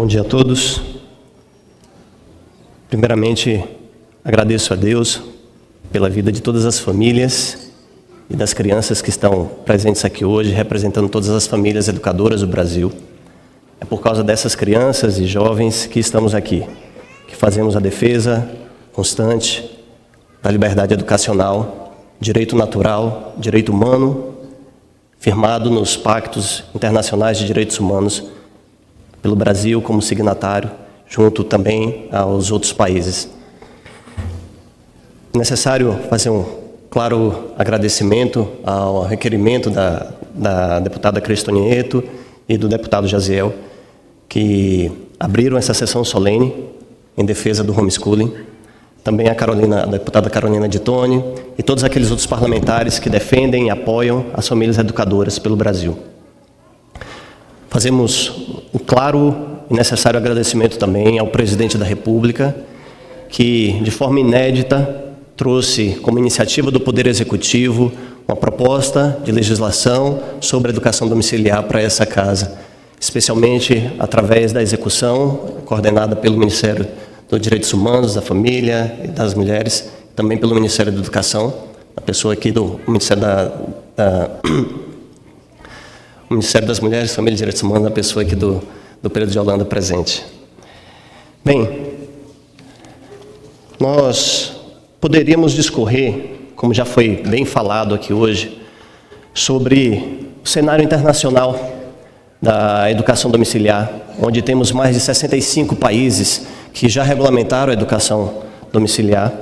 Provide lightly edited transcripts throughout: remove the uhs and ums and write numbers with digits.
Bom dia a todos. Primeiramente, agradeço a Deus pela vida de todas as famílias e das crianças que estão presentes aqui hoje, representando todas as famílias educadoras do Brasil. É por causa dessas crianças e jovens que estamos aqui, que fazemos a defesa constante da liberdade educacional, direito natural, direito humano, firmado nos pactos internacionais de direitos humanos pelo Brasil como signatário, junto também aos outros países. É necessário fazer um claro agradecimento ao requerimento da deputada Cristo Nieto e do deputado Jaziel, que abriram essa sessão solene em defesa do homeschooling. Também a deputada Carolina de Tone e todos aqueles outros parlamentares que defendem e apoiam as famílias educadoras pelo Brasil. Fazemos um claro e necessário agradecimento também ao presidente da República, que de forma inédita trouxe como iniciativa do Poder Executivo uma proposta de legislação sobre a educação domiciliar para essa casa, especialmente através da execução coordenada pelo Ministério dos Direitos Humanos, da Família e das Mulheres, também pelo Ministério da Educação, a pessoa aqui do Ministério o Ministério das Mulheres, Família e Direitos Humanos, a pessoa aqui do Pedro de Holanda presente. Bem, nós poderíamos discorrer, como já foi bem falado aqui hoje, sobre o cenário internacional da educação domiciliar, onde temos mais de 65 países que já regulamentaram a educação domiciliar.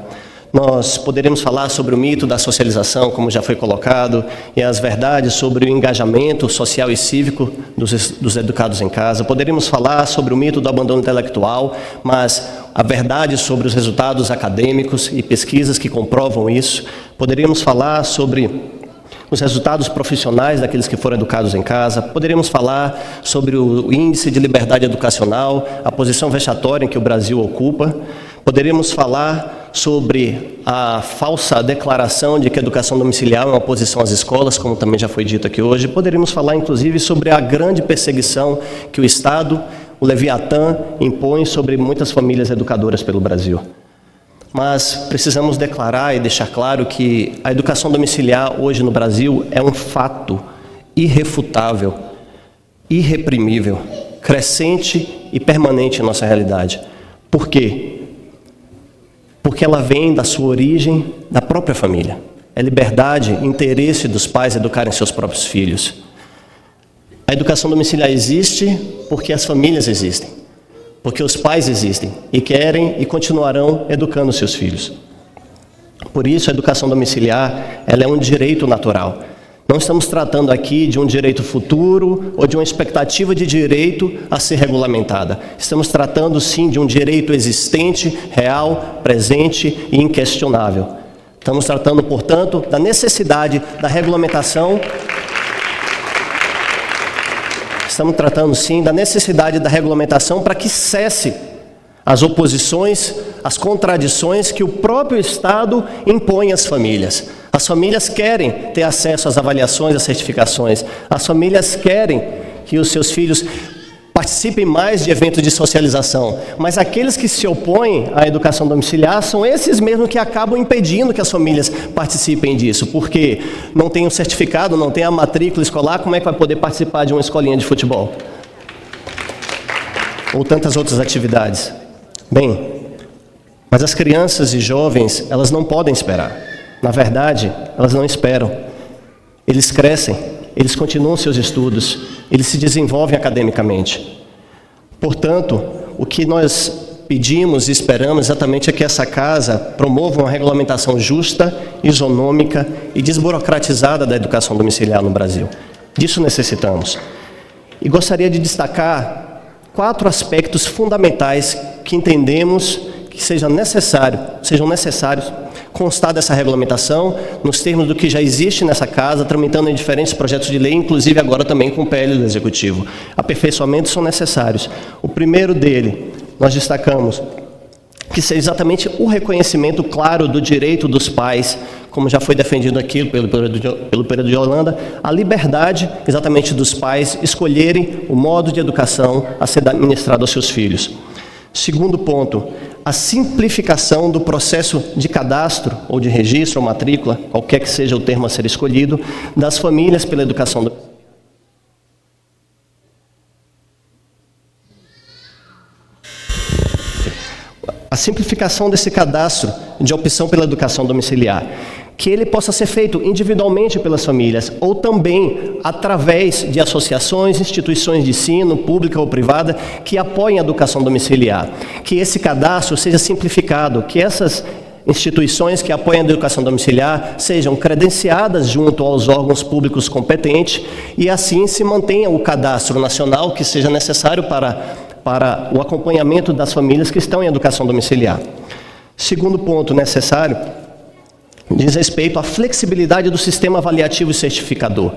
Nós poderemos falar sobre o mito da socialização, como já foi colocado, e as verdades sobre o engajamento social e cívico dos educados em casa. Poderíamos falar sobre o mito do abandono intelectual, mas a verdade sobre os resultados acadêmicos e pesquisas que comprovam isso. Poderíamos falar sobre os resultados profissionais daqueles que foram educados em casa. Poderíamos falar sobre o índice de liberdade educacional, a posição vexatória em que o Brasil ocupa. Poderíamos falar sobre a falsa declaração de que a educação domiciliar é uma oposição às escolas, como também já foi dito aqui hoje. Poderíamos falar, inclusive, sobre a grande perseguição que o Estado, o Leviatã, impõe sobre muitas famílias educadoras pelo Brasil. Mas precisamos declarar e deixar claro que a educação domiciliar hoje no Brasil é um fato irrefutável, irreprimível, crescente e permanente em nossa realidade. Por quê? Porque ela vem da sua origem da própria família. É liberdade e interesse dos pais educarem seus próprios filhos. A educação domiciliar existe porque as famílias existem, porque os pais existem e querem e continuarão educando seus filhos. Por isso, a educação domiciliar ela é um direito natural. Não estamos tratando aqui de um direito futuro ou de uma expectativa de direito a ser regulamentada. Estamos tratando, sim, de um direito existente, real, presente e inquestionável. Estamos tratando, portanto, da necessidade da regulamentação. Estamos tratando, sim, da necessidade da regulamentação para que cesse as oposições, as contradições que o próprio Estado impõe às famílias. As famílias querem ter acesso às avaliações, às certificações. As famílias querem que os seus filhos participem mais de eventos de socialização. Mas aqueles que se opõem à educação domiciliar são esses mesmos que acabam impedindo que as famílias participem disso. Porque não tem um certificado, não tem a matrícula escolar, como é que vai poder participar de uma escolinha de futebol? Ou tantas outras atividades. Bem, mas as crianças e jovens, elas não podem esperar. Na verdade, elas não esperam. Eles crescem, eles continuam seus estudos, eles se desenvolvem academicamente. Portanto, o que nós pedimos e esperamos exatamente é que essa casa promova uma regulamentação justa, isonômica e desburocratizada da educação domiciliar no Brasil. Disso necessitamos. E gostaria de destacar 4 aspectos fundamentais que entendemos que sejam necessários constar dessa regulamentação, nos termos do que já existe nessa casa, tramitando em diferentes projetos de lei, inclusive agora também com o PL do Executivo. Aperfeiçoamentos são necessários. O primeiro dele, nós destacamos que seja exatamente o reconhecimento claro do direito dos pais como já foi defendido aqui pelo período de Holanda, a liberdade exatamente dos pais escolherem o modo de educação a ser administrado aos seus filhos. Segundo ponto, a simplificação do processo de cadastro ou de registro ou matrícula, qualquer que seja o termo a ser escolhido, das famílias pela educação domiciliar. A simplificação desse cadastro de opção pela educação domiciliar, que ele possa ser feito individualmente pelas famílias ou também através de associações, instituições de ensino, pública ou privada, que apoiem a educação domiciliar. Que esse cadastro seja simplificado, que essas instituições que apoiam a educação domiciliar sejam credenciadas junto aos órgãos públicos competentes e assim se mantenha o cadastro nacional que seja necessário para o acompanhamento das famílias que estão em educação domiciliar. Segundo ponto necessário diz respeito à flexibilidade do sistema avaliativo e certificador.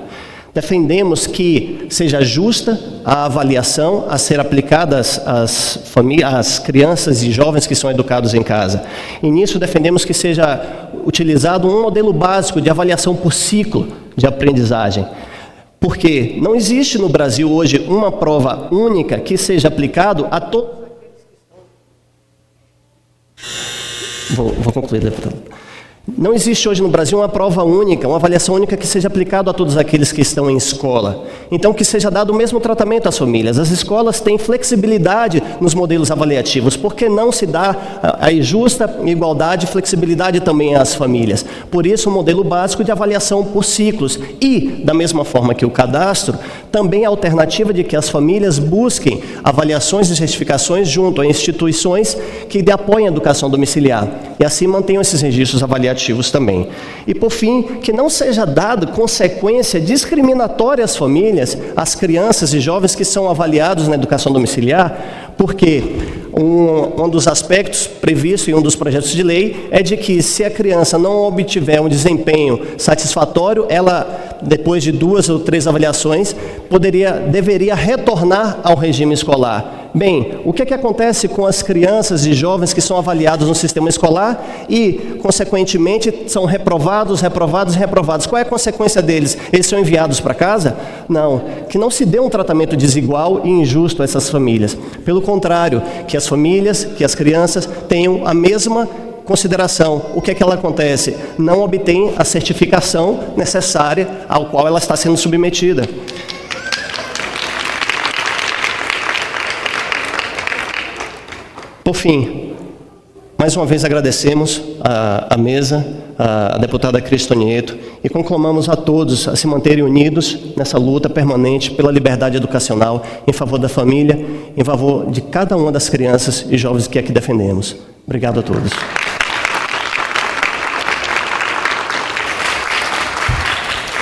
Defendemos que seja justa a avaliação a ser aplicada às crianças e jovens que são educados em casa. E nisso defendemos que seja utilizado um modelo básico de avaliação por ciclo de aprendizagem. Porque não existe no Brasil hoje uma prova única que seja aplicado a todos aqueles que estão... Vou concluir, deputado. Não existe hoje no Brasil uma prova única, uma avaliação única que seja aplicada a todos aqueles que estão em escola. Então, que seja dado o mesmo tratamento às famílias. As escolas têm flexibilidade nos modelos avaliativos. Por que não se dá a justa igualdade e flexibilidade também às famílias? Por isso, o modelo básico de avaliação por ciclos. E, da mesma forma que o cadastro, também a alternativa de que as famílias busquem avaliações e certificações junto a instituições que apoiem a educação domiciliar. E assim mantenham esses registros avaliativos também. E, por fim, que não seja dado consequência discriminatória às famílias, às crianças e jovens que são avaliados na educação domiciliar, porque um dos aspectos previstos em um dos projetos de lei é de que, se a criança não obtiver um desempenho satisfatório, ela, depois de 2 ou 3 avaliações, deveria retornar ao regime escolar. Bem, o que acontece com as crianças e jovens que são avaliados no sistema escolar e, consequentemente, são reprovados? Qual é a consequência deles? Eles são enviados para casa? Não, que não se dê um tratamento desigual e injusto a essas famílias. Pelo contrário, que as famílias, que as crianças tenham a mesma consideração. O que ela acontece? Não obtém a certificação necessária ao qual ela está sendo submetida. Por fim, mais uma vez agradecemos à mesa, à deputada Cristo Nieto, e conclamamos a todos a se manterem unidos nessa luta permanente pela liberdade educacional, em favor da família, em favor de cada uma das crianças e jovens que aqui defendemos. Obrigado a todos.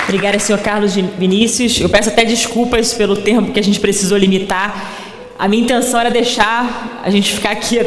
Obrigada, senhor Carlos Vinícius. Eu peço até desculpas pelo tempo que a gente precisou limitar. A minha intenção era deixar a gente ficar aqui